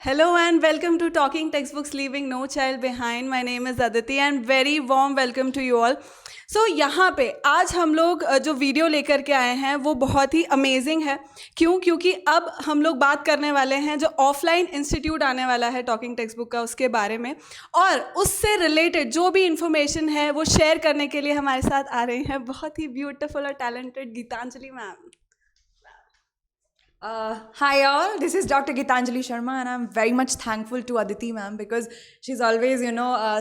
Hello and welcome to Talking Textbooks Leaving No Child Behind. My name is Aditi and very warm welcome to you all. So यहाँ पे आज हम लोग जो video लेकर के आए हैं वो बहुत ही अमेजिंग है। क्योंकि अब हम लोग बात करने वाले हैं जो ऑफलाइन इंस्टीट्यूट आने वाला है टॉकिंग टेक्स्ट बुक का, उसके बारे में, और उससे रिलेटेड जो भी इंफॉर्मेशन है वो शेयर करने के लिए हमारे साथ आ रहे हैं बहुत ही ब्यूटीफुल और talented Geetanjali ma'am. Hi all, this is Dr. Gitanjali Sharma and I'm very much thankful to Aditi ma'am because she's always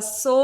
so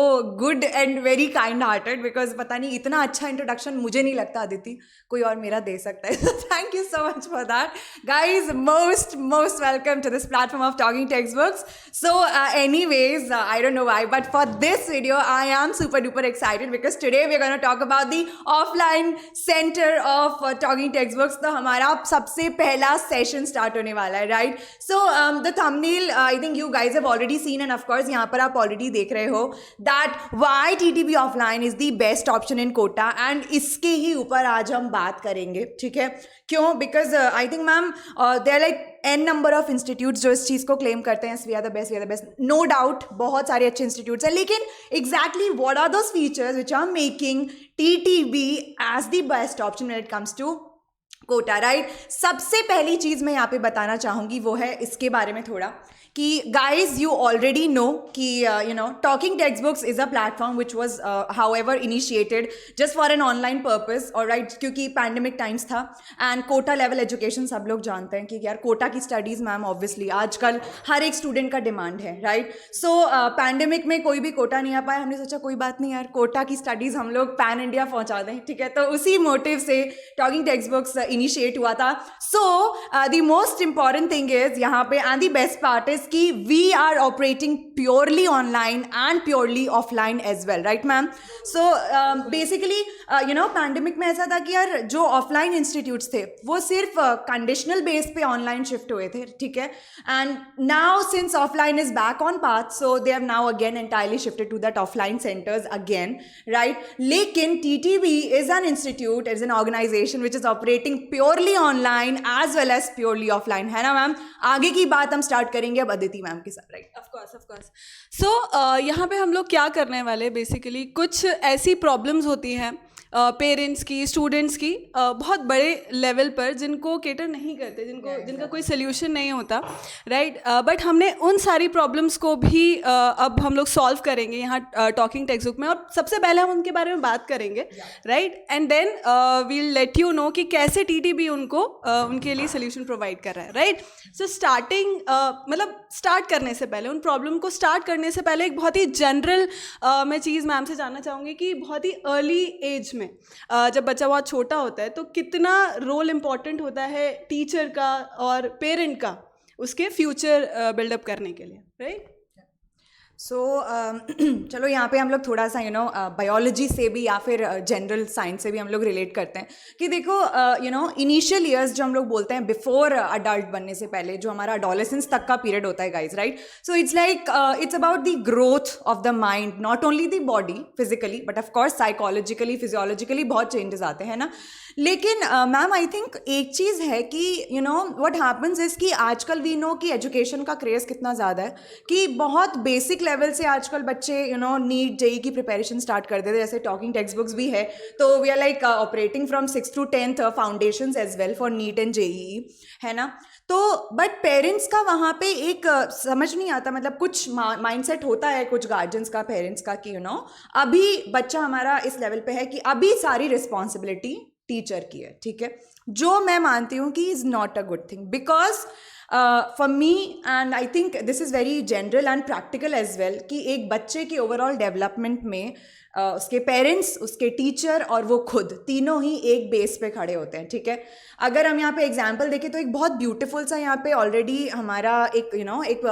good and very kind hearted because पता नहीं इतना अच्छा introduction मुझे नहीं लगता Aditi कोई और मेरा दे सकता है. So thank you so much for that. Guys, most welcome to this platform of Talking Textbooks. So anyways, I don't know why, but for this video I am super duper excited because today we're going to talk about the offline center of Talking Textbooks. तो हमारा सबसे पहला session start होने वाला है, right? So the thumbnail I think you guys have already seen and of course यहाँ पर आप ऑलरेडी देख रहे हो that why TTB offline is the best option in Kota, and इसके ही ऊपर आज हम बात करेंगे, ठीक है? क्यों? Because I think ma'am there like n number of institutes जो इस चीज़ को क्लेम करते हैं, we are the best, no doubt बहुत सारे अच्छे इंस्टीट्यूट्स हैं, लेकिन exactly what are those features which are making TTB as the best option when it comes to Kota, right? सबसे पहली चीज मैं यहाँ पे बताना चाहूंगी वो है इसके बारे में थोड़ा कि गाइज यू ऑलरेडी नो कि talking text books is a platform which was however initiated just for an online purpose, और राइट, क्योंकि पैंडेमिक टाइम्स था एंड कोटा लेवल एजुकेशन सब लोग जानते हैं कि यार कोटा की स्टडीज मैम ऑब्वियसली आजकल हर एक स्टूडेंट का डिमांड है, राइट? सो पैंडेमिक में कोई भी कोटा नहीं आ पाया, हमने सोचा कोई बात नहीं यार, कोटा की स्टडीज हम लोग पैन इंडिया पहुंचा दें, ठीक है? तो उसी मोटिव से टॉकिंग टेक्स्ट बुक्स इनिशिएट हुआ था. So the most important thing is यहाँ पे and the best part is कि we are operating purely online and purely offline as well, right ma'am? So basically pandemic में ऐसा था कि यार जो ऑफलाइन इंस्टीट्यूट्स थे वो सिर्फ कंडीशनल बेस पे ऑनलाइन शिफ्ट हुए थे, ठीक है? And now since offline is back on path, so they have now again entirely shifted to that offline centres again, right? लेकिन TTB is an institute, is an organisation which is operating purely online as well as purely offline, है ना ma'am? आगे की बात हम start करेंगे अब Aditi ma'am के साथ, राइट? Of course. सो यहाँ पे हम लोग क्या करने वाले, बेसिकली कुछ ऐसी प्रॉब्लम्स होती हैं पेरेंट्स की, स्टूडेंट्स की, बहुत बड़े लेवल पर, जिनको केटर नहीं करते, जिनका कोई सोल्यूशन नहीं होता, राइट? बट हमने उन सारी प्रॉब्लम्स को भी अब हम लोग सॉल्व करेंगे यहाँ टॉकिंग टेक्स्ट बुक में, और सबसे पहले हम उनके बारे में बात करेंगे, right? And then we'll let you know कि कैसे टीटीबी उनको उनके लिए सोल्यूशन प्रोवाइड कर रहा है, राइट? सो स्टार्ट करने से पहले, उन प्रॉब्लम को स्टार्ट करने से पहले एक बहुत ही जनरल मैं चीज़ मैम से जानना चाहूँगी कि बहुत ही अर्ली एज में जब बच्चा बहुत छोटा होता है तो कितना रोल इम्पॉर्टेंट होता है टीचर का और पेरेंट का उसके फ्यूचर बिल्डअप करने के लिए, राइट? सो चलो यहाँ पे हम लोग थोड़ा सा बायोलॉजी से भी या फिर जनरल साइंस से भी हम लोग रिलेट करते हैं कि देखो इनिशियल ईयर्स जो हम लोग बोलते हैं बिफोर अडल्ट बनने से पहले, जो हमारा अडोलेसेंस तक का पीरियड होता है guys, right? So it's like it's about the growth of the mind, not only the body physically but of course psychologically, physiologically बहुत चेंजेस आते हैं ना. लेकिन मैम आई थिंक एक चीज़ है कि व्हाट हैपन्स इज कि आजकल वी नो कि एजुकेशन का क्रेज़ कितना ज़्यादा है कि बहुत बेसिक लेवल से आजकल बच्चे नीट जेई की प्रिपरेशन स्टार्ट कर देते, जैसे टॉकिंग टेक्स्ट बुक्स भी है, तो we are like operating from 6th to 10th foundations as well for NEET and JEE, है ना? तो बट पेरेंट्स का वहाँ पे एक समझ नहीं आता, मतलब कुछ माइंडसेट होता है कुछ गार्जियंस का, पेरेंट्स का कि अभी बच्चा हमारा इस लेवल पे है कि अभी सारी रिस्पॉन्सिबिलिटी टीचर की है, ठीक है? जो मैं मानती हूँ कि is not a good thing because for me and I think this is very general and practical as well कि एक बच्चे की ओवरऑल डेवलपमेंट में उसके पेरेंट्स, उसके टीचर और वो खुद तीनों ही एक बेस पे खड़े होते हैं, ठीक है? अगर हम यहाँ पे एग्जांपल देखें तो एक बहुत ब्यूटीफुल सा यहाँ पे ऑलरेडी हमारा एक एक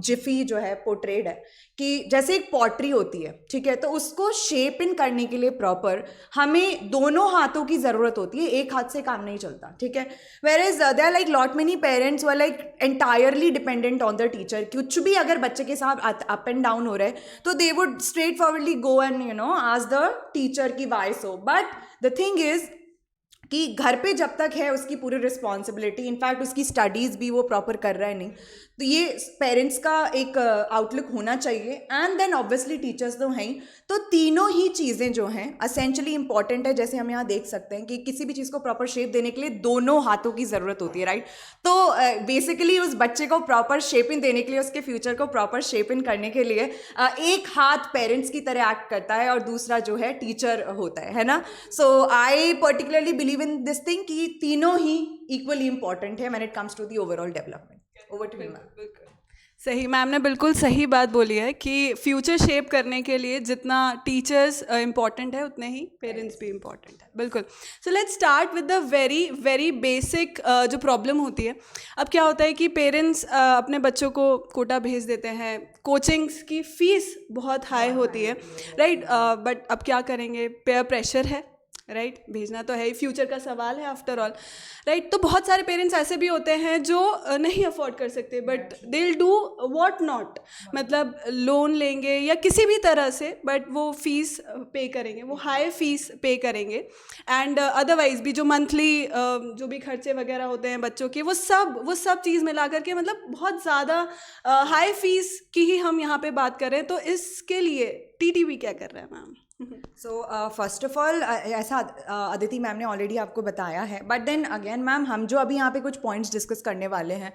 जिफी जो है पोर्ट्रेड है कि जैसे एक पॉटरी होती है, ठीक है? तो उसको शेप इन करने के लिए प्रॉपर हमें दोनों हाथों की ज़रूरत होती है, एक हाथ से काम नहीं चलता, ठीक है? Where is there like lot many parents were like entirely dependent on the teacher. कुछ भी अगर बच्चे के साथ अप एंड डाउन हो रहा है तो they would straight forwardly go and ask the teacher की why so. But the thing is कि घर पे जब तक है उसकी पूरी रिस्पॉन्सिबिलिटी, इनफैक्ट उसकी स्टडीज़ भी वो प्रॉपर कर रहा है नहीं, तो ये पेरेंट्स का एक आउटलुक होना चाहिए। एंड देन ऑब्वियसली टीचर्स तो हैं ही, तो तीनों ही चीज़ें जो हैं असेंशली इंपॉर्टेंट है। जैसे हम यहाँ देख सकते हैं कि किसी भी चीज़ को प्रॉपर शेप देने के लिए दोनों हाथों की ज़रूरत होती है, राइट। तो बेसिकली उस बच्चे को प्रॉपर शेप इन देने के लिए, उसके फ्यूचर को प्रॉपर शेप इन करने के लिए एक हाथ पेरेंट्स की तरह एक्ट करता है और दूसरा जो है टीचर होता है ना। So I particularly believe in this thing कि तीनों ही इक्वली इंपॉर्टेंट है when it comes to the overall development. Over to you ma'am. सही, मैम ने बिल्कुल सही बात बोली है कि फ्यूचर शेप करने के लिए जितना टीचर्स इम्पॉर्टेंट है उतने ही पेरेंट्स भी इम्पॉर्टेंट है, बिल्कुल। So let's start with the very very basic जो प्रॉब्लम होती है। अब क्या होता है कि पेरेंट्स अपने बच्चों को कोटा भेज देते हैं, कोचिंग्स की फ़ीस बहुत हाई होती है, राइट। बट अब क्या करेंगे, पेयर प्रेशर है, राइट, भेजना तो है ही, फ्यूचर का सवाल है आफ्टर ऑल, राइट। तो बहुत सारे पेरेंट्स ऐसे भी होते हैं जो नहीं अफोर्ड कर सकते, but they will do what not, मतलब लोन लेंगे या किसी भी तरह से, बट वो फीस पे करेंगे, वो हाई फीस पे करेंगे। एंड अदरवाइज भी जो मंथली जो भी खर्चे वगैरह होते हैं बच्चों के, वो सब चीज़ मिला करके मतलब बहुत ज़्यादा हाई फीस की ही हम यहाँ पे बात कर रहे हैं। तो इसके लिए टीटीवी क्या कर रहा है ma'am? So first of all ऐसा अदिति मैम ने ऑलरेडी आपको बताया है, बट देन अगेन मैम हम जो अभी यहाँ पे कुछ पॉइंट्स डिस्कस करने वाले हैं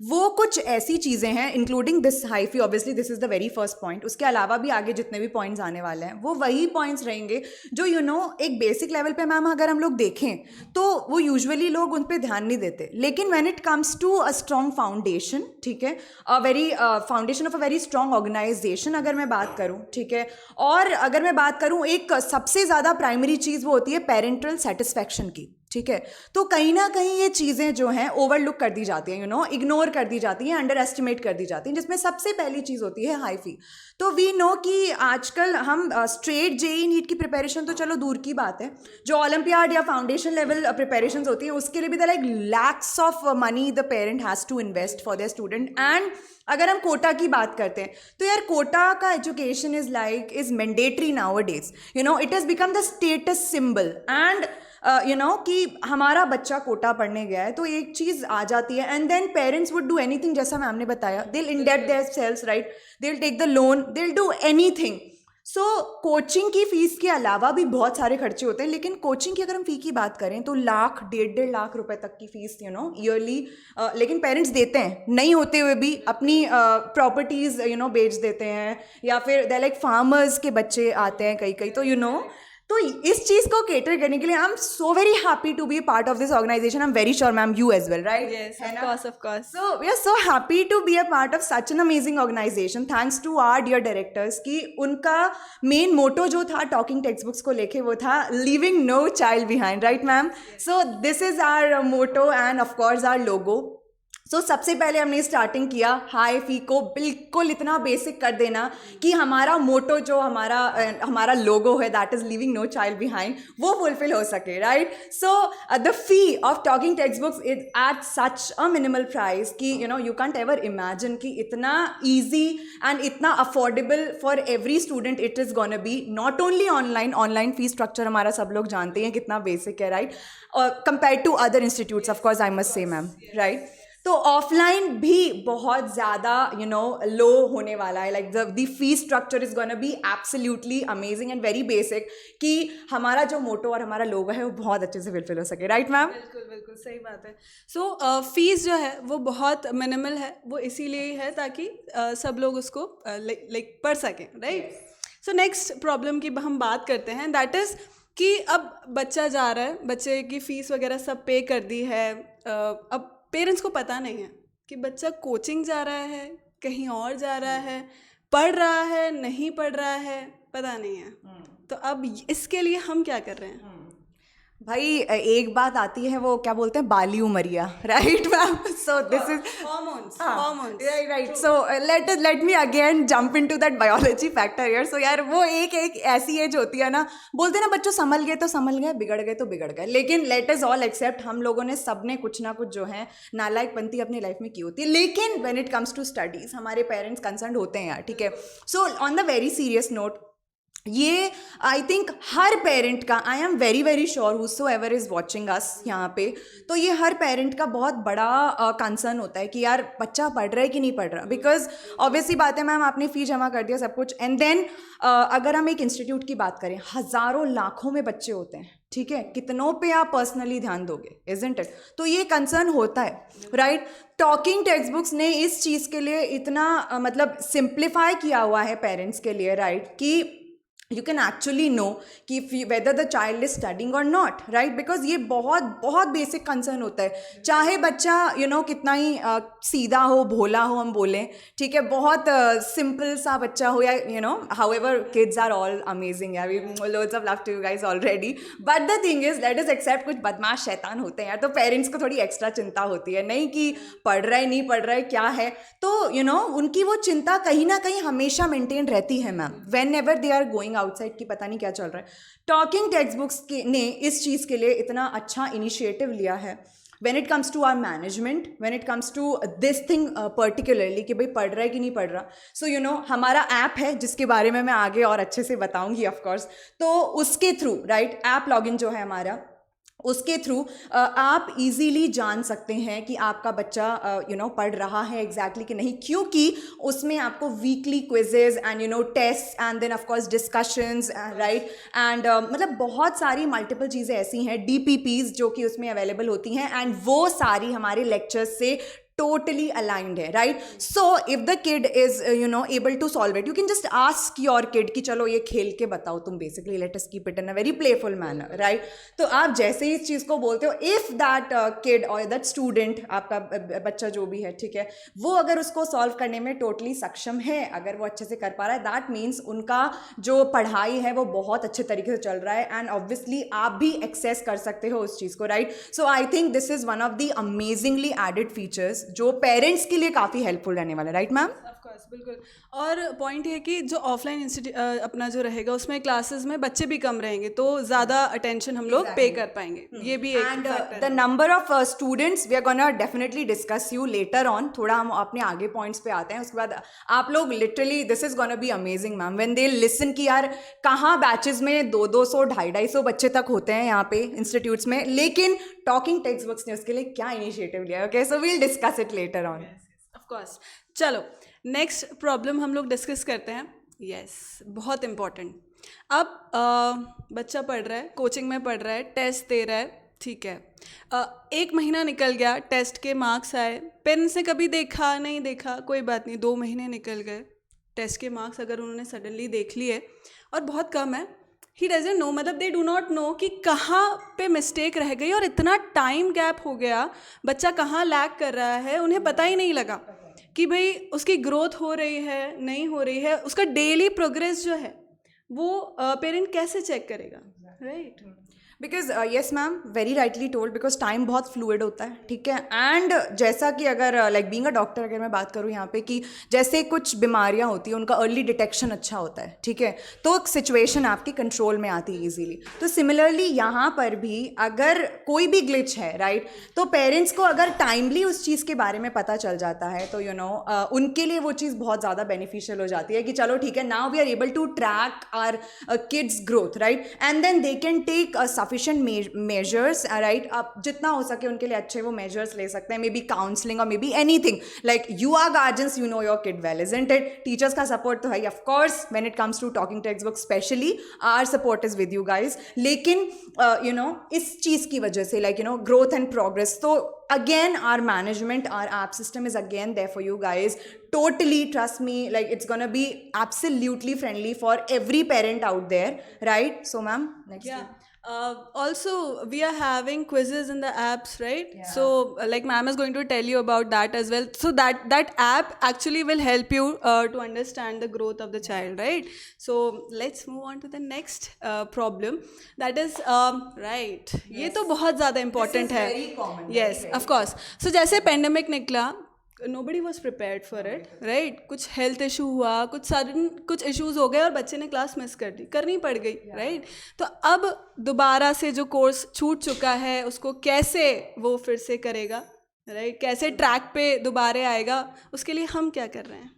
वो कुछ ऐसी चीज़ें हैं, including this high fee, obviously this is the very first point, उसके अलावा भी आगे जितने भी पॉइंट्स आने वाले हैं वो वही पॉइंट्स रहेंगे जो एक बेसिक लेवल पे मैम अगर हम लोग देखें तो वो यूजुअली लोग उन पर ध्यान नहीं देते। लेकिन when it comes to a strong foundation, ठीक है, a very foundation of a very strong organisation अगर मैं बात करूँ, ठीक है, और अगर मैं बात करूँ एक सबसे ज़्यादा प्राइमरी चीज़ वो होती है पेरेंटल सेटिस्फैक्शन की, ठीक है। तो कहीं ना कहीं ये चीज़ें जो हैं ओवरलुक कर दी जाती हैं, इग्नोर कर दी जाती हैं, अंडर एस्टिमेट कर दी जाती हैं, जिसमें सबसे पहली चीज़ होती है हाई फी। तो वी नो कि आजकल हम स्ट्रेट जेई नीट की प्रिपरेशन तो चलो दूर की बात है, जो ओलंपियाड या फाउंडेशन लेवल प्रिपरेशन होती हैं उसके लिए भी like lakhs of money the parent has to invest for their student. And अगर हम कोटा की बात करते हैं तो यार कोटा का education is mandatory nowadays, it has become the status symbol. And कि हमारा बच्चा कोटा पढ़ने गया है तो एक चीज़ आ जाती है, and then parents would do anything, जैसा मैम ने बताया, they will indebt theirselves, right, they will take the loan, they will do anything. So coaching की फ़ीस के अलावा भी बहुत सारे खर्चे होते हैं, लेकिन कोचिंग की अगर हम फ़ी की बात करें तो लाख 1.5 लाख रुपए तक की फ़ीस ईयरली लेकिन पेरेंट्स देते हैं, नहीं होते हुए भी अपनी प्रॉपर्टीज़ बेच देते हैं, या फिर दे लाइक फार्मर्स के बच्चे आते हैं कई तो तो इस चीज़ को केटर करने के लिए I am so very happy to be part of this organisation. I am very sure ma'am you as well, right? Yes, of course. So we are so happy to be a part of such an amazing organization. Thanks to our dear directors कि उनका main motto जो था talking text books को लेके वो था leaving no child behind, right ma'am? So this is our motto and of course our logo. सो सबसे पहले हमने स्टार्टिंग किया हाई फी को बिल्कुल इतना बेसिक कर देना कि हमारा मोटो जो हमारा लोगो है that is living no child behind वो फुलफिल हो सके, right? So the fee of talking text books is at such a minimal price कि यू कैंट एवर इमेजिन कि इतना ईजी एंड इतना affordable for every student it is gonna be. Not only online fee structure हमारा सब लोग जानते हैं कितना बेसिक है, right, compare to other institutes of course I must say ma'am, right? तो ऑफलाइन भी बहुत ज़्यादा लो होने वाला है, like the fee structure is gonna be absolutely amazing and very basic कि हमारा जो मोटो और हमारा लोगो है वो बहुत अच्छे से फुलफिल हो सके, राइट मैम? बिल्कुल सही बात है। सो फीस जो है वो बहुत मिनिमल है, वो इसीलिए ही है ताकि सब लोग उसको लाइक पढ़ सकें, राइट? सो नेक्स्ट प्रॉब्लम की हम बात करते हैं, दैट इज़ कि अब बच्चा जा रहा है, बच्चे की फ़ीस वगैरह सब पे कर दी है, अब पेरेंट्स को पता नहीं है कि बच्चा कोचिंग जा रहा है, कहीं और जा रहा है, पढ़ रहा है, नहीं पढ़ रहा है, पता नहीं है। तो अब इसके लिए हम क्या कर रहे हैं? भाई एक बात आती है, वो क्या बोलते हैं, बाली उमरिया, right ma'am? So this is hormones, right. So let me again jump into that biology factor here. So यार वो एक ऐसी एज होती है ना, बोलते हैं ना बच्चों संभल गए तो संभल गए, बिगड़ गए तो बिगड़ गए, लेकिन लेट इज ऑल एक्सेप्ट हम लोगों ने सबने कुछ ना कुछ जो है नालायकपंती अपनी लाइफ में की होती है, लेकिन when it comes to studies हमारे पेरेंट्स कंसर्न होते हैं यार, ठीक है? So on the very serious note ये आई थिंक हर पेरेंट का, I am very very sure whoever is watching us यहाँ पे, तो ये हर पेरेंट का बहुत बड़ा कंसर्न होता है कि यार बच्चा पढ़ रहा है कि नहीं पढ़ रहा, बिकॉज ऑब्वियसली बात है मैम, आपने फ़ी जमा कर दिया सब कुछ, एंड देन अगर हम एक इंस्टीट्यूट की बात करें, हज़ारों लाखों में बच्चे होते हैं, ठीक है, कितनों पे आप पर्सनली ध्यान दोगे, इजंट इट? तो ये कंसर्न होता है, राइट? टॉकिंग टेक्स्ट बुक्स ने इस चीज़ के लिए इतना मतलब सिंप्लीफाई किया हुआ है पेरेंट्स के लिए, राइट, कि you can actually know कि whether the child is studying or not, right? because ये बहुत बहुत बेसिक कंसर्न होता है, चाहे बच्चा कितना ही सीधा हो, भोला हो, हम बोलें, ठीक है, बहुत सिंपल सा बच्चा हो, या however kids are all amazing, यार, we loads of love to you guys already, but the thing is let us accept कुछ बदमाश शैतान होते हैं यार, तो पेरेंट्स को थोड़ी एक्स्ट्रा चिंता होती है, नहीं कि पढ़ रहा है नहीं पढ़ रहा है क्या है, तो उनकी वो चिंता कहीं ना कहीं हमेशा मेंटेन रहती है ma'am, whenever they are going outside की पता नहीं क्या चल रहा है। टॉकिंग टेक्स्ट बुक्स ने इस चीज़ के लिए इतना अच्छा इनिशिएटिव लिया है, when it comes to our management, when it comes to this thing particularly कि भाई पढ़ रहा है कि नहीं पढ़ रहा, so हमारा ऐप है जिसके बारे में मैं आगे और अच्छे से बताऊंगी ऑफ कोर्स, तो उसके थ्रू, राइट, ऐप लॉगिन जो है हमारा, उसके थ्रू आप इजीली जान सकते हैं कि आपका बच्चा पढ़ रहा है एग्जैक्टली कि नहीं, क्योंकि उसमें आपको weekly quizzes and test and then of course discussions, right, and मतलब बहुत सारी मल्टीपल चीज़ें ऐसी हैं, DPPs जो कि उसमें अवेलेबल होती हैं, एंड वो सारी हमारे लेक्चर्स से totally aligned है, right? So if the kid is able to solve it, you can just ask your kid कि चलो ये खेल के बताओ तुम, basically let us keep it in a very playful manner, right? तो आप जैसे ही इस चीज़ को बोलते हो, if that kid or that student, आपका बच्चा जो भी है, ठीक है, वो अगर उसको सॉल्व करने में टोटली सक्षम है, अगर वो अच्छे से कर पा रहा है, दैट मीन्स उनका जो पढ़ाई है वो बहुत अच्छे तरीके से चल रहा है, एंड ऑब्वियसली आप भी एक्सेस कर सकते हो उस चीज़ को, right? So I think this is one of the amazingly added features जो पेरेंट्स के लिए काफ़ी हेल्पफुल रहने वाला है, राइट मैम? ऑफ कोर्स, बिल्कुल। और पॉइंट है कि जो ऑफलाइन अपना जो रहेगा उसमें क्लासेस में बच्चे भी कम रहेंगे, तो ज़्यादा अटेंशन हम लोग पे कर पाएंगे, ये भी एक and the number of students we are gonna definitely discuss you later on, थोड़ा हम अपने आगे पॉइंट्स पे आते हैं, उसके बाद आप लोग literally this is gonna be amazing ma'am when they listen कि यार कहाँ बैचेस में 200 250 बच्चे तक होते हैं यहाँ पे इंस्टीट्यूट्स में, लेकिन टॉकिंग टेक्स्ट बुक्स ने उसके लिए क्या इनिशिएटिव लिया, okay, so we'll discuss it later on. Of course. चलो नेक्स्ट प्रॉब्लम हम लोग डिस्कस करते हैं। यस, बहुत इम्पॉर्टेंट। अब बच्चा पढ़ रहा है, कोचिंग में पढ़ रहा है, टेस्ट दे रहा है, ठीक है, 1 महीना निकल गया, टेस्ट के मार्क्स आए, पेरेंट्स ने कभी देखा नहीं देखा, कोई बात नहीं, 2 महीने निकल गए, टेस्ट के मार्क्स अगर उन्होंने सडनली देख लिए और बहुत कम है, ही डजंट नो, मतलब दे डू नॉट नो कि कहाँ पे मिस्टेक रह गई, और इतना टाइम गैप हो गया, बच्चा कहाँ लैग कर रहा है, उन्हें पता ही नहीं लगा कि भाई उसकी ग्रोथ हो रही है नहीं हो रही है, उसका डेली प्रोग्रेस जो है वो पेरेंट कैसे चेक करेगा, right? Because yes ma'am, very rightly told, because time बहुत फ्लूइड होता है, ठीक है, एंड जैसा कि अगर लाइक बीइंग अ डॉक्टर अगर मैं बात करूँ यहाँ पे कि जैसे कुछ बीमारियाँ होती हैं उनका अर्ली डिटेक्शन अच्छा होता है, ठीक है, तो सिचुएशन आपकी कंट्रोल में आती है ईजीली, तो सिमिलरली यहाँ पर भी अगर कोई भी ग्लिच है, राइट, तो पेरेंट्स को अगर टाइमली उस चीज़ के बारे में पता चल जाता है तो उनके लिए वो चीज़ बहुत ज़्यादा बेनिफिशियल हो जाती है कि चलो ठीक है, now we are able to track our kids growth, right, and then they can take sufficient measures, right, आप जितना हो सके उनके लिए अच्छे वो मेजर्स ले सकते हैं, मे बी काउंसलिंग और maybe anything, like you are guardians, you know your kid well, isn't it? Teachers का सपोर्ट तो है of course, when it comes to talking text book specially our support is with you guys, लेकिन इस चीज़ की वजह से like growth and progress, तो again our management, our app system is again there for you guys, totally trust me, like it's gonna be absolutely friendly for every parent out there, right? So ma'am, next yeah. Also we are having quizzes in the apps, right? Yeah. So like ma'am is going to tell you about that as well, so that app actually will help you to understand the growth of the child, right? So let's move on to the next problem, that is right, yes. ये तो बहुत ज़्यादा important है, very common, yes, of course. So जैसे pandemic निकला, nobody was prepared for it, right? कुछ health issue हुआ, कुछ इश्यूज हो गए और बच्चे ने क्लास मिस कर दी, करनी पड़ गई, राइट? तो अब दोबारा से जो कोर्स छूट चुका है उसको कैसे वो फिर से करेगा, राइट? कैसे ट्रैक पे दोबारा आएगा, उसके लिए हम क्या कर रहे हैं?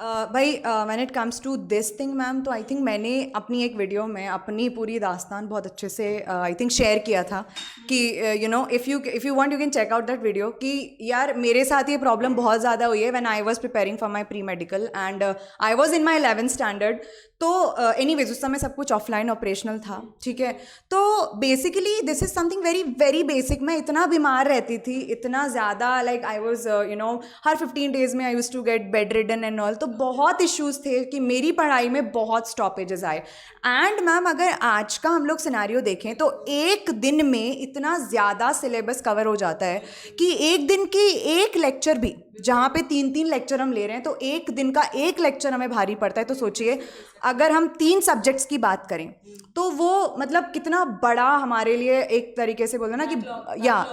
भाई when it comes to this thing ma'am, तो आई थिंक मैंने अपनी एक वीडियो में अपनी पूरी दास्तान बहुत अच्छे से आई थिंक शेयर किया था कि you know if you want you can check out that video कि यार मेरे साथ ये प्रॉब्लम बहुत ज़्यादा हुई है when I was preparing for my pre medical and I was in my 11th standard. तो एनीवेज उस समय सब कुछ ऑफलाइन ऑपरेशनल था, ठीक है। तो basically this is something very very basic. मैं इतना बीमार रहती थी, इतना ज़्यादा, like I was you know हर 15 डेज में I used to get bedridden and all. तो बहुत इश्यूज़ थे कि मेरी पढ़ाई में बहुत स्टॉपेजेस आए। एंड मैम अगर आज का हम लोग सिनेरियो देखें तो एक दिन में इतना ज़्यादा सिलेबस कवर हो जाता है कि एक दिन की एक लेक्चर भी, जहाँ पे 3-3 लेक्चर हम ले रहे हैं, तो एक दिन का एक लेक्चर हमें भारी पड़ता है। तो सोचिए अगर हम 3 सब्जेक्ट्स की बात करें तो वो मतलब कितना बड़ा हमारे लिए एक तरीके से बोलो ना कि या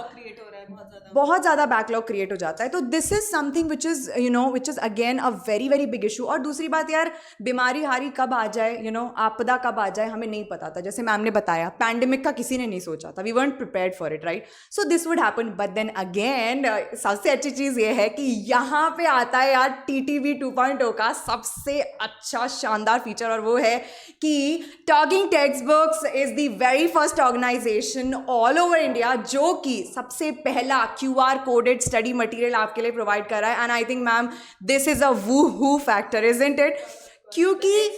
बहुत ज़्यादा बैकलॉग क्रिएट हो जाता है। तो this is something which is you know which is again a very very big issue. और दूसरी बात यार, बीमारी हारी कब आ जाए, यू नो आपदा कब आ जाए हमें नहीं पता था। जैसे मैम ने बताया, पैंडेमिक का किसी ने नहीं सोचा था, we weren't prepared for it, right. So this would happen. But then again सबसे अच्छी चीज़ ये है कि यहाँ पे आता है यार TTV 2.0 का सबसे अच्छा शानदार फीचर, और वो है कि talking text books is the very first organisation all over India जो कि सबसे पहला QR कोडेड स्टडी मटेरियल आपके लिए प्रोवाइड कर रहा है। And I think ma'am this is a woo factor, isn't it? क्योंकि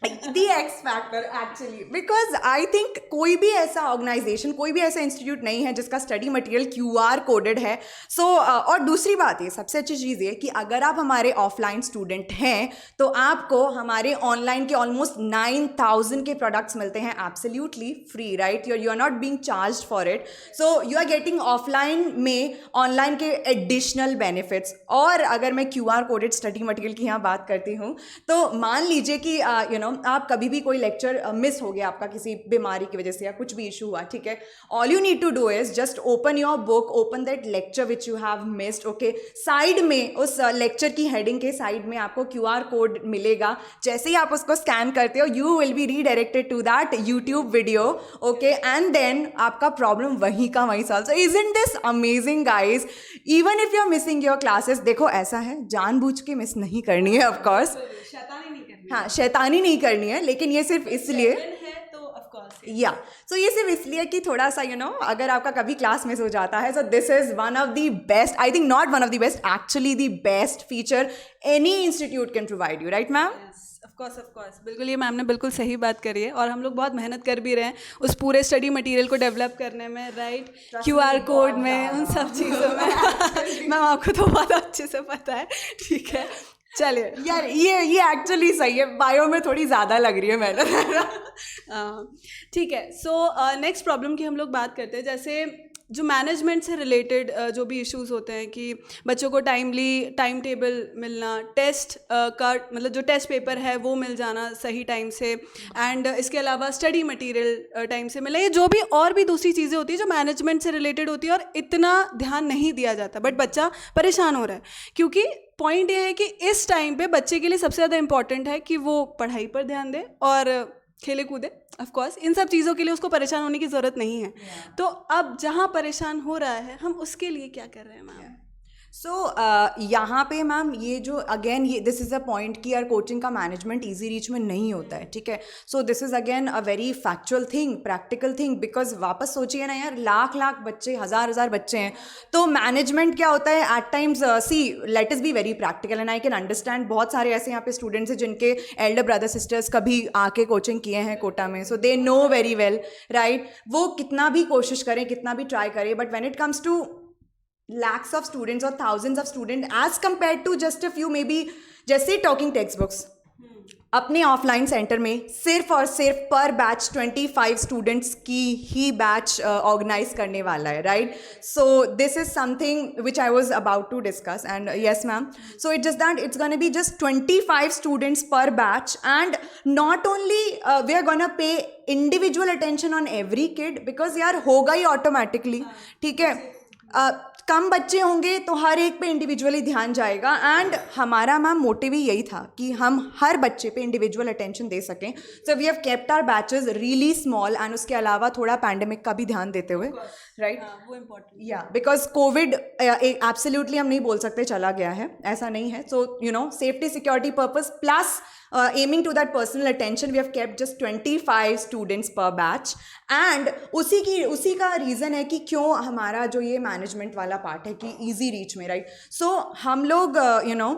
the X factor actually, because I think कोई भी ऐसा ऑर्गेनाइजेशन, कोई भी ऐसा इंस्टीट्यूट नहीं है जिसका स्टडी मटेरियल QR कोडेड है। सो और दूसरी बात ये, सबसे अच्छी चीज़ ये कि अगर आप हमारे ऑफलाइन स्टूडेंट हैं तो आपको हमारे ऑनलाइन के ऑलमोस्ट 9000 के प्रोडक्ट्स मिलते हैं absolutely free, right. You are not being charged for it. So you are getting offline में ऑनलाइन के एडिशनल बेनिफिट्स। और अगर मैं QR कोडेड स्टडी मटेरियल की यहाँ बात करती हूँ तो मान लीजिए कि यू नो आप कभी भी कोई लेक्चर मिस हो गया आपका किसी बीमारी की वजह से या कुछ भी इशू हुआ, ठीक है। All you need to do is just open your book, open that lecture which you have missed, okay. Side में उस लेक्चर की हेडिंग के साइड में आपको QR कोड मिलेगा। जैसे ही आप उसको स्कैन करते हो you will be redirected to that YouTube video, okay. And then आपका प्रॉब्लम वहीं का वहीं solve. So isn't this amazing guys? Even if you are missing your classes, देखो ऐसा है जानबूझ के मिस नहीं करनी है, ऑफकोर्स हाँ शैतानी नहीं करनी है, लेकिन ये सिर्फ इसलिए या सो ये सिर्फ इसलिए कि थोड़ा सा यू नो अगर आपका कभी क्लास मिस हो जाता है, so this is one of the best, I think not one of the best, actually the best feature any institute can provide you, right ma'am? Of course बिल्कुल, ये ma'am ने बिल्कुल सही बात करी है। और हम लोग बहुत मेहनत कर भी रहे हैं उस पूरे स्टडी मटेरियल को डेवलप करने में, राइट। QR कोड में, उन सब चीज़ों में मैम आपको तो बहुत अच्छे से पता है, ठीक है। चलिए यार ये एक्चुअली सही है, बायो में थोड़ी ज़्यादा लग रही है मेहनत। ठीक है। सो नेक्स्ट प्रॉब्लम की हम लोग बात करते हैं, जैसे जो मैनेजमेंट से रिलेटेड जो भी इश्यूज़ होते हैं कि बच्चों को टाइमली टाइम टेबल मिलना, टेस्ट का मतलब जो टेस्ट पेपर है वो मिल जाना सही टाइम से, एंड इसके अलावा स्टडी मटेरियल टाइम से मिले, ये जो भी और भी दूसरी चीज़ें होती है जो मैनेजमेंट से रिलेटेड होती है और इतना ध्यान नहीं दिया जाता, बट बच्चा परेशान हो रहा है। क्योंकि पॉइंट ये है कि इस टाइम पे बच्चे के लिए सबसे ज़्यादा इंपॉर्टेंट है कि वो पढ़ाई पर ध्यान दे और खेले कूदे। ऑफ कोर्स इन सब चीज़ों के लिए उसको परेशान होने की ज़रूरत नहीं है। तो अब जहाँ परेशान हो रहा है, हम उसके लिए क्या कर रहे हैं मैम? सो यहाँ पे मैम ये जो अगेन ये दिस इज़ अ पॉइंट कि यार कोचिंग का मैनेजमेंट इजी रीच में नहीं होता है, ठीक है। So this is again a very factual thing, practical thing, because वापस सोचिए ना यार, लाख लाख बच्चे, हजार बच्चे हैं, तो मैनेजमेंट क्या होता है at times. See let's be very practical and I can understand बहुत सारे ऐसे यहाँ पे स्टूडेंट्स हैं जिनके एल्डर ब्रदर सिस्टर्स कभी आके कोचिंग किए हैं कोटा में, so they know very well, right. वो कितना भी कोशिश करें, कितना भी ट्राई करें, but when it comes to lakhs of students or thousands of students as compared to just a few, maybe जैसे टॉकिंग टेक्स्ट बुक्स अपने ऑफलाइन सेंटर में सिर्फ और सिर्फ पर बैच 25 स्टूडेंट्स की ही बैच ऑर्गेनाइज करने वाला है, right. So this is something which I was about to discuss and yes ma'am, so it just that it's gonna be just 25 students per batch and not only we are gonna pay individual attention on every kid, because यार होगा ही automatically, ठीक है। कम बच्चे होंगे तो हर एक पे individually ध्यान जाएगा, एंड हमारा मैम मोटिव ही यही था कि हम हर बच्चे पे इंडिविजुअल अटेंशन दे सकें. So we have kept our batches really small, and उसके अलावा थोड़ा पैंडेमिक का भी ध्यान देते हुए, राइट. वो इम्पोर्टेंट. या बिकॉज कोविड एब्सोल्युटली हम नहीं बोल सकते चला गया है, ऐसा नहीं है. So you know, safety security purpose plus aiming to that personal attention, we have kept just 25 students per batch. and उसी का रीज़न है कि क्यों हमारा जो ये मैनेजमेंट वाला पार्ट है कि इजी रीच में, राइट. सो हम लोग यू नो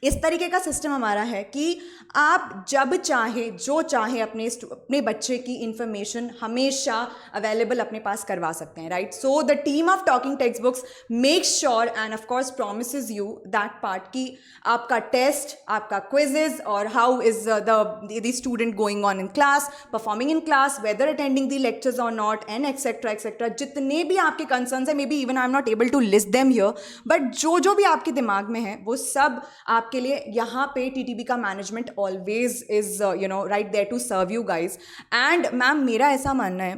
इस तरीके का सिस्टम हमारा है कि आप जब चाहे जो चाहे अपने बच्चे की इंफॉर्मेशन हमेशा अवेलेबल अपने पास करवा सकते हैं, right. So the team of talking text books make sure and of course promises you that part कि आपका टेस्ट, आपका क्विजेज और how is the student going on in class, performing in class, whether attending the lectures और not, and etcetera etcetera. जितने भी आपके concerns हैं, may be even I am not able to list them here, but जो भी आपके दिमाग में है वो सब आपके लिए यहाँ पे टीटीबी का management always is you know right there to serve you guys. And ma'am मेरा ऐसा मानना है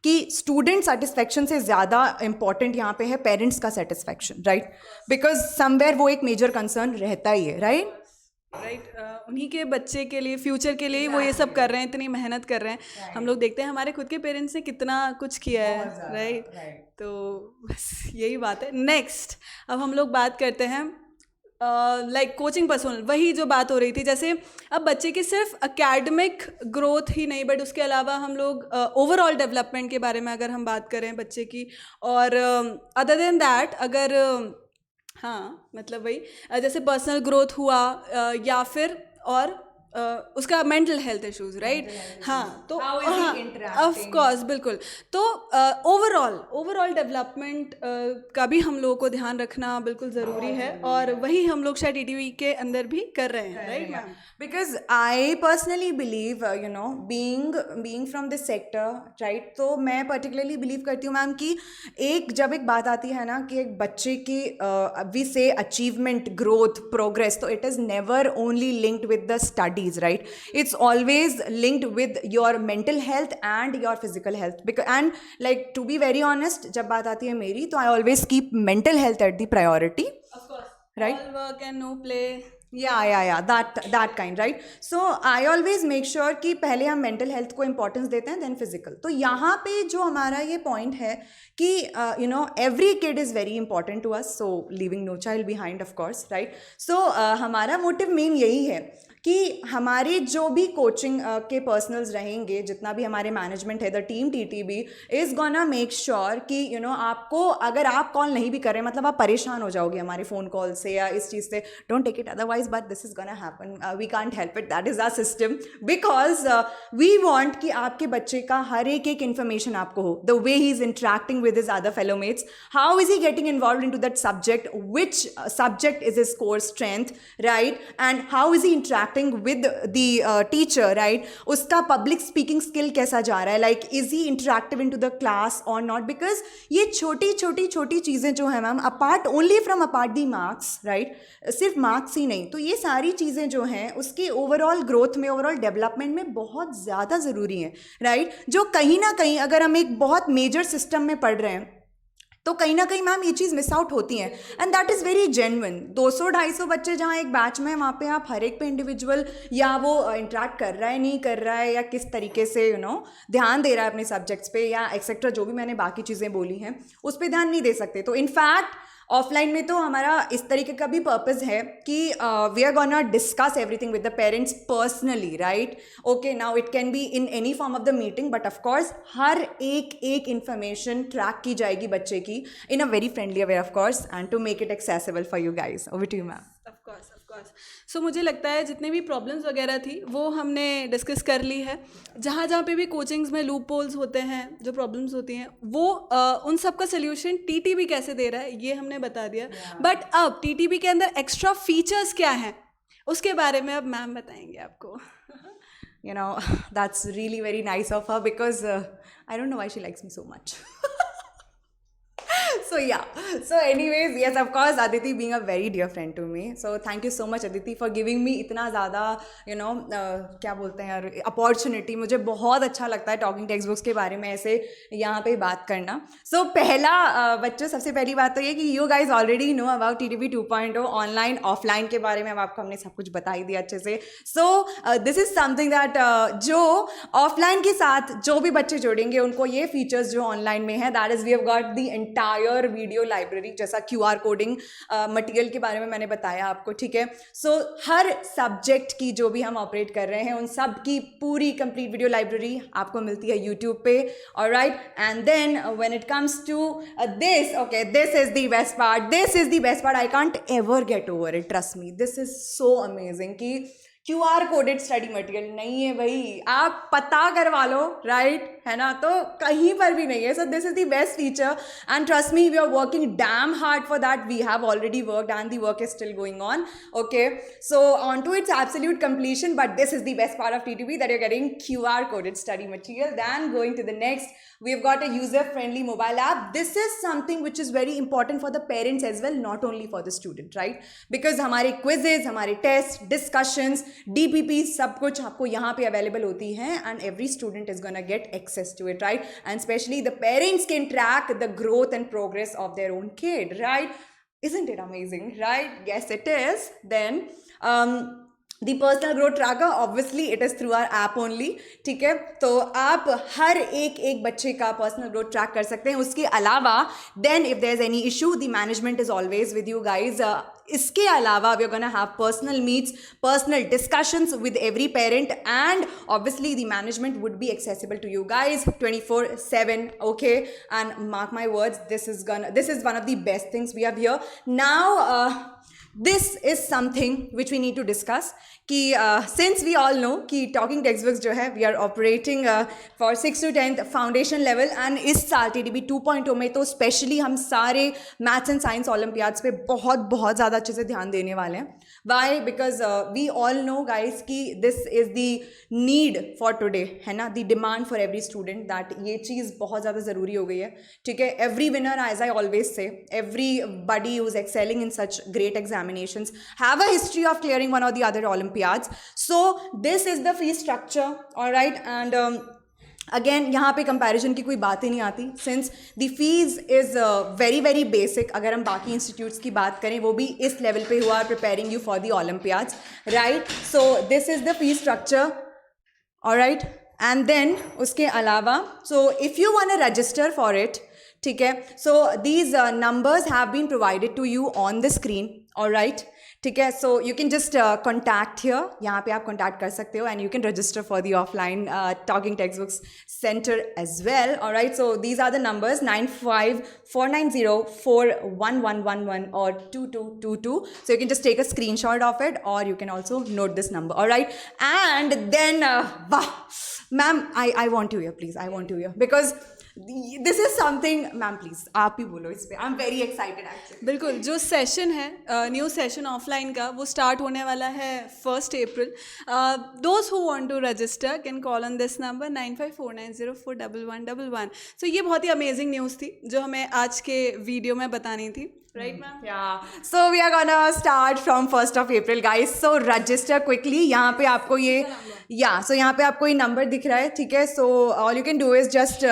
कि स्टूडेंट सेटिस्फेक्शन से ज़्यादा इंपॉर्टेंट यहाँ पे है पेरेंट्स का सेटिस्फेक्शन, राइट. बिकॉज समवेयर वो एक मेजर कंसर्न रहता ही है, राइट. उन्हीं के बच्चे के लिए, फ्यूचर के लिए वो ये सब कर रहे हैं, इतनी मेहनत कर रहे हैं. हम लोग देखते हैं हमारे खुद के पेरेंट्स ने कितना कुछ किया है, राइट. तो बस यही बात है. नेक्स्ट अब हम लोग बात करते हैं लाइक कोचिंग पर्सनल. वही जो बात हो रही थी, जैसे अब बच्चे की सिर्फ एकेडमिक ग्रोथ ही नहीं, बट उसके अलावा हम लोग ओवरऑल डेवलपमेंट के बारे में अगर हम बात करें बच्चे की, और अदर देन दैट अगर हाँ मतलब वही जैसे पर्सनल ग्रोथ हुआ या फिर और उसका मेंटल हेल्थ इश्यूज, राइट. हाँ तो हाँ ऑफ कोर्स बिल्कुल. तो ओवरऑल डेवलपमेंट का भी हम लोगों को ध्यान रखना बिल्कुल ज़रूरी है, और वही हम लोग शायद टीटीवी के अंदर भी कर रहे हैं, right ma'am. Because I personally believe you know being from this sector, right. तो मैं पर्टिकुलरली बिलीव करती हूँ मैम कि जब एक बात आती है ना कि एक बच्चे की वी से अचीवमेंट, ग्रोथ, प्रोग्रेस, तो it is never only linked with the study, right. It's always linked with your mental health and your physical health, because and like to be very honest, जब बात आती है मेरी, तो I always keep mental health at the priority, of course, right. All work and no play. Yeah, that kind, right. So I always make sure कि पहले हम mental health को importance देते हैं, then physical. तो यहाँ पे जो हमारा ये point है कि you know every kid is very important to us, so leaving no child behind, of course, right. So हमारा motive main यही है कि हमारे जो भी कोचिंग के पर्सनल्स रहेंगे, जितना भी हमारे मैनेजमेंट है, the team TTB is gonna make sure कि यू नो आपको अगर आप कॉल नहीं भी कर रहे, मतलब आप परेशान हो जाओगे हमारे फ़ोन कॉल से या इस चीज़ से, don't take it otherwise, but this is gonna happen, we can't help it, that is our system. Because we want कि आपके बच्चे का हर एक इन्फॉर्मेशन आपको हो, the way he is interacting with his other fellow mates, how is he getting involve in to that subject, which subject is his core strength, right, and how is he interact with the teacher, right. उसका public speaking skill कैसा जा रहा है, like is he interactive into the class or not, because ये छोटी चीज़ें जो है ma'am, apart the marks, right, सिर्फ मार्क्स ही नहीं, तो ये सारी चीज़ें जो हैं उसकी ओवरऑल ग्रोथ में, ओवरऑल डेवलपमेंट में बहुत ज़्यादा ज़रूरी हैं, राइट. जो कहीं ना कहीं अगर हम एक बहुत मेजर सिस्टम में पढ़ रहे हैं तो कहीं ना कहीं मैम ये चीज़ मिस आउट होती है, and that is very genuine. 200-250 बच्चे जहाँ एक बैच में, वहाँ पे आप हर एक पे इंडिविजुअल या वो इंटरेक्ट कर रहा है, नहीं कर रहा है, या किस तरीके से यू नो ध्यान दे रहा है अपने सब्जेक्ट्स पे, या एक्सेट्रा जो भी मैंने बाकी चीज़ें बोली हैं उस पर ध्यान नहीं दे सकते. तो इनफैक्ट ऑफलाइन में तो हमारा इस तरीके का भी पर्पस है कि we are gonna discuss everything with the parents personally, right. Okay, now it can be in any form of the meeting, but of course हर एक इंफॉर्मेशन ट्रैक की जाएगी बच्चे की in a very friendly way, of course, and to make it accessible for you guys. Over to you ma'am. Of course. So मुझे लगता है जितने भी प्रॉब्लम्स वगैरह थी वो हमने डिस्कस कर ली है. जहाँ पे भी कोचिंग्स में लूप होल्स होते हैं, जो प्रॉब्लम्स होती हैं, वो उन सब का सोल्यूशन टीटीबी कैसे दे रहा है ये हमने बता दिया. बट अब टीटीबी के अंदर एक्स्ट्रा फीचर्स क्या हैं उसके बारे में अब मैम बताएंगे आपको. You know, that's really very nice of her, because I don't know why she likes me so much. So yeah, so anyways, yes, of course, Aditi being a very dear friend to me, so thank you so much Aditi for giving me इतना ज़्यादा क्या बोलते हैं यार opportunity. मुझे बहुत अच्छा लगता है टॉकिंग टेक्स्ट बुक्स के बारे में ऐसे यहाँ पे बात करना. सो पहला बच्चों, सबसे पहली बात तो ये कि you guys already know about TTB 2.0 online offline के बारे में. अब आपको हमने सब कुछ बता ही दिया अच्छे से. सो दिस इज समथिंग दैट जो ऑफलाइन के साथ जो भी बच्चे जोड़ेंगे उनको ये फीचर्स जो ऑनलाइन में है, that is we have got the entire video library. जैसा QR कोडिंग मटेरियल के बारे में मैंने बताया आपको, ठीक है. सो हर सब्जेक्ट की जो भी हम ऑपरेट कर रहे हैं उन सब की पूरी कंप्लीट वीडियो लाइब्रेरी आपको मिलती है यूट्यूब पे. Alright, and then when it comes to this, okay, this is the best part. This is the best part. I can't ever get over it, trust me. This is so amazing कि QR coded study material नहीं है भाई, आप पता करवा लो, right, है ना, तो कहीं पर भी नहीं है. So this is the best feature and trust me we are working damn hard for that. We have already worked and the work is still going on. Okay, so on to its absolute completion, but this is the best part of TTB that you're getting QR coded study material. Then going to the next, we've got a user-friendly mobile app. This is something which is very important for the parents as well, not only for the student, right? Because हमारे quizzes, हमारे tests, discussions, DPP, सब कुछ आपको यहाँ पे available होती हैं and every student is gonna get access to it, right? And especially the parents can track the growth and progress of their own kid, right? Isn't it amazing, right? Yes, it is. Then, the personal growth tracker, obviously it is through our app only, ठीक है. तो आप हर एक बच्चे का personal growth track कर सकते हैं. उसके अलावा then if there is any issue, the management is always with you guys. इसके अलावा we are gonna have personal meets, personal discussions with every parent, and obviously the management would be accessible to you guys 24/7. Okay, and mark my words, this is one of the best things we have here now. This is something which we need to discuss कि since we all know कि talking textbooks जो है we are operating for 6th to 10th foundation level, and इस साल TTB 2.0 में तो specially हम सारे मैथ्स एंड साइंस ओलम्पियाड्स पे बहुत ज़्यादा अच्छे से ध्यान देने वाले हैं. Why? Because we all know guys कि this is the need for today, है ना, the demand for every student, that ये चीज़ बहुत ज़्यादा ज़रूरी हो गई है, ठीक है. Every winner, as I always say, everybody who's excelling in such great examinations have a history of clearing one or the other Olympiads. So this is the fee structure, all right, and again यहाँ पे comparison की कोई बात ही नहीं आती, since the fees is very very basic. अगर हम बाकी इंस्टीट्यूट्स की बात करें वो भी इस लेवल पे हुआ are preparing you for the olympiads, right. So this is the fee structure, alright. And then उसके अलावा, so if you want to register for it, ठीक है, so these numbers have been provided to you on the screen, alright, ठीक है. So you can just contact here, यहाँ पे आप contact कर सकते हो, and you can register for the offline talking text books centre as well, alright. So these are the numbers 9549041111 or 2222. So you can just take a screenshot of it, or you can also note this number, alright. And then ma'am, I want you here, please. I want you here because this is something. Ma'am please आप ही बोलो इस पे. आई am very excited actually. बिल्कुल, जो session है new session offline का वो start होने वाला है 1 अप्रैल. Those who want to register can call on this number 9549041111. So ये बहुत ही अमेजिंग न्यूज़ थी जो हमें आज के वीडियो में बतानी थी, right ma'am? Yeah, so we are gonna start from 1st of April guys, so register quickly. यहाँ पे आपको ये so यहाँ पे आपको ये नंबर दिख रहा है, ठीक है. so all you can do is just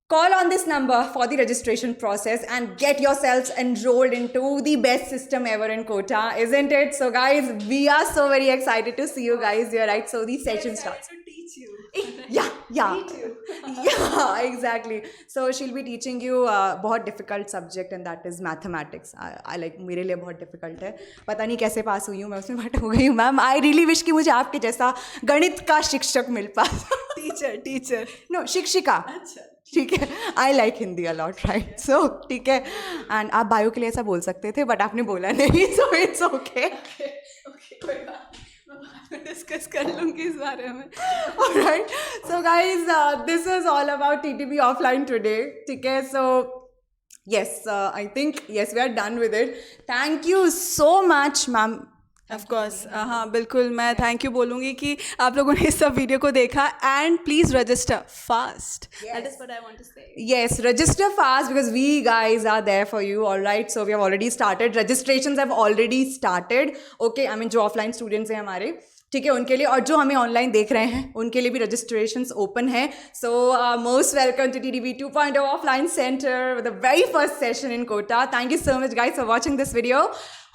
call on this number for the registration process and get yourselves enrolled into the best system ever in Kota, isn't it? So guys, we are so very excited to see you guys here, right? So the session starts. To teach you. Yeah. Yeah, exactly. So she'll be teaching you बहुत difficult subject, and that is mathematics. I like, मेरे लिए बहुत difficult है. पता नहीं कैसे पास हुई हूँ मैं उसमें, बट हो गई हूँ मैम. I really wish कि मुझे आपके जैसा गणित का शिक्षक मिल पाता. टीचर No, शिक्षिका. अच्छा, ठीक है. I like Hindi a lot, right. So ठीक है. एंड आप बायो के लिए ऐसा बोल सकते थे, बट आपने बोला नहीं, सो इट्स ओके. कोई बात नहीं, डिस्कस कर लूँगी इस बारे में. Alright. So guys, this is all about TTB offline today, ठीक है. सो yes, I think yes, we are done with it. Thank you so much, ma'am. Of course हाँ बिल्कुल, मैं थैंक यू बोलूँगी कि आप लोगों ने इस सब वीडियो को देखा and please register fast, that is what I want to say. Yes, register fast because we guys are there for you. All right, so we have already started. Registrations have already started. Okay, I mean जो offline students हैं हमारे, ठीक है, उनके लिए, और जो हमें ऑनलाइन देख रहे हैं उनके लिए भी रजिस्ट्रेशंस ओपन है. So most welcome to TDB 2.0 offline centre with the very first session in Kota. Thank you so much guys for watching this video.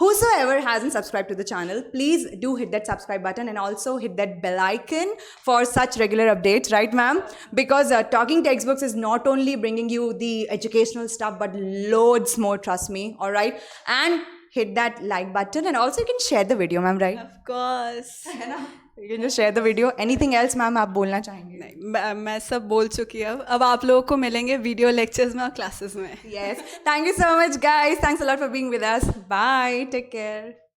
Whosoever hasn't subscribed to the channel, please do hit that subscribe button and also hit that bell icon for such regular updates, right ma'am? Because Talking Textbooks is not only bringing you the educational stuff but loads more, trust me, all right? And hit that like button and also you can share the video, ma'am, right? Of course है ना? You can just share the video. Anything else ma'am आप बोलना चाहेंगे? नहीं, मैं सब बोल चुकी हूँ. अब आप लोगों को मिलेंगे वीडियो लेक्चर्स में और क्लासेस में. Yes. Thank you so much guys. Thanks a lot for being with us. Bye. Take care.